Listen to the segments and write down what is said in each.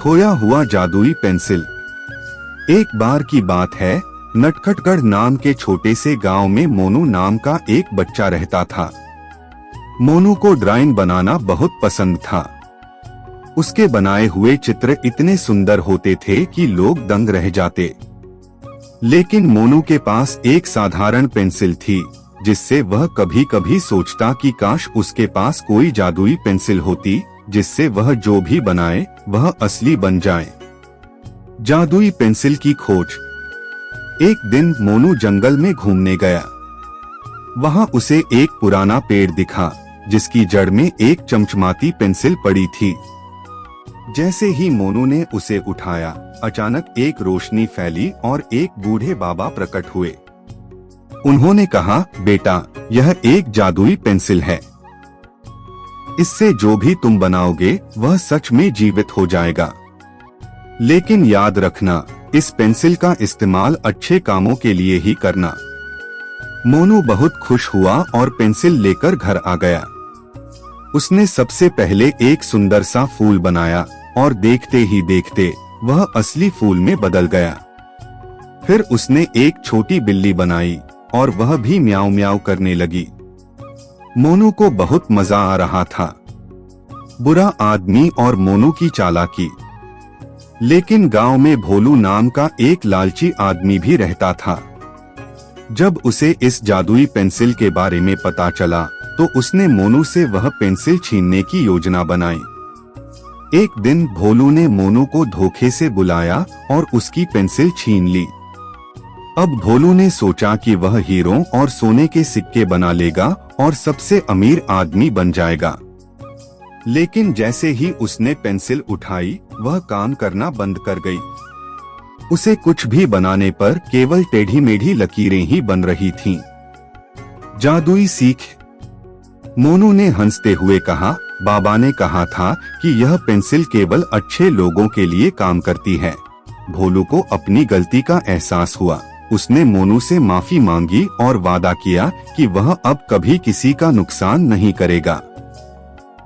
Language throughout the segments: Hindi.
खोया हुआ जादुई पेंसिल। एक बार की बात है, नटखटगढ़ नाम के छोटे से गांव में मोनू नाम का एक बच्चा रहता था। मोनू को ड्राइंग बनाना बहुत पसंद था। उसके बनाए हुए चित्र इतने सुंदर होते थे कि लोग दंग रह जाते। लेकिन मोनू के पास एक साधारण पेंसिल थी, जिससे वह कभी कभी सोचता कि काश उसके पास कोई जादुई पेंसिल होती, जिससे वह जो भी बनाए वह असली बन जाए। जादुई पेंसिल की खोज। एक दिन मोनू जंगल में घूमने गया। वहां उसे एक पुराना पेड़ दिखा, जिसकी जड़ में एक चमचमाती पेंसिल पड़ी थी। जैसे ही मोनू ने उसे उठाया, अचानक एक रोशनी फैली और एक बूढ़े बाबा प्रकट हुए। उन्होंने कहा, बेटा, यह एक जादुई पेंसिल है। इससे जो भी तुम बनाओगे वह सच में जीवित हो जाएगा। लेकिन याद रखना, इस पेंसिल का इस्तेमाल अच्छे कामों के लिए ही करना। मोनू बहुत खुश हुआ और पेंसिल लेकर घर आ गया। उसने सबसे पहले एक सुंदर सा फूल बनाया और देखते ही देखते वह असली फूल में बदल गया। फिर उसने एक छोटी बिल्ली बनाई और वह भी म्याऊं म्याऊं करने लगी। मोनू को बहुत मजा आ रहा था। बुरा आदमी और मोनू की चालाकी। लेकिन गांव में भोलू नाम का एक लालची आदमी भी रहता था। जब उसे इस जादुई पेंसिल के बारे में पता चला, तो उसने मोनू से वह पेंसिल छीनने की योजना बनाई। एक दिन भोलू ने मोनू को धोखे से बुलाया और उसकी पेंसिल छीन ली। अब भोलू ने सोचा कि वह हीरों और सोने के सिक्के बना लेगा और सबसे अमीर आदमी बन जाएगा। लेकिन जैसे ही उसने पेंसिल उठाई, वह काम करना बंद कर गई। उसे कुछ भी बनाने पर केवल टेढ़ी मेढ़ी लकीरें ही बन रही थीं। जादुई सीख। मोनू ने हंसते हुए कहा, बाबा ने कहा था कि यह पेंसिल केवल अच्छे लोगों के लिए काम करती है। भोलू को अपनी गलती का एहसास हुआ। उसने मोनू से माफी मांगी और वादा किया कि वह अब कभी किसी का नुकसान नहीं करेगा।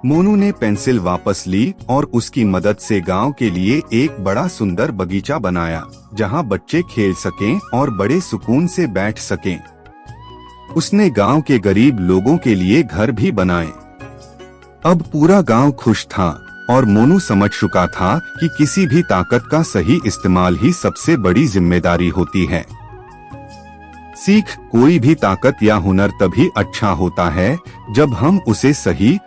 मोनू ने पेंसिल वापस ली और उसकी मदद से गांव के लिए एक बड़ा सुंदर बगीचा बनाया, जहां बच्चे खेल सकें और बड़े सुकून से बैठ सकें। उसने गांव के गरीब लोगों के लिए घर भी बनाए। अब पूरा गांव खुश था और मोनू समझ चुका था कि किसी भी ताकत का सही इस्तेमाल ही सबसे बड़ी जिम्मेदारी होती है। सीख। कोई भी ताकत या हुनर तभी अच्छा होता है जब हम उसे सही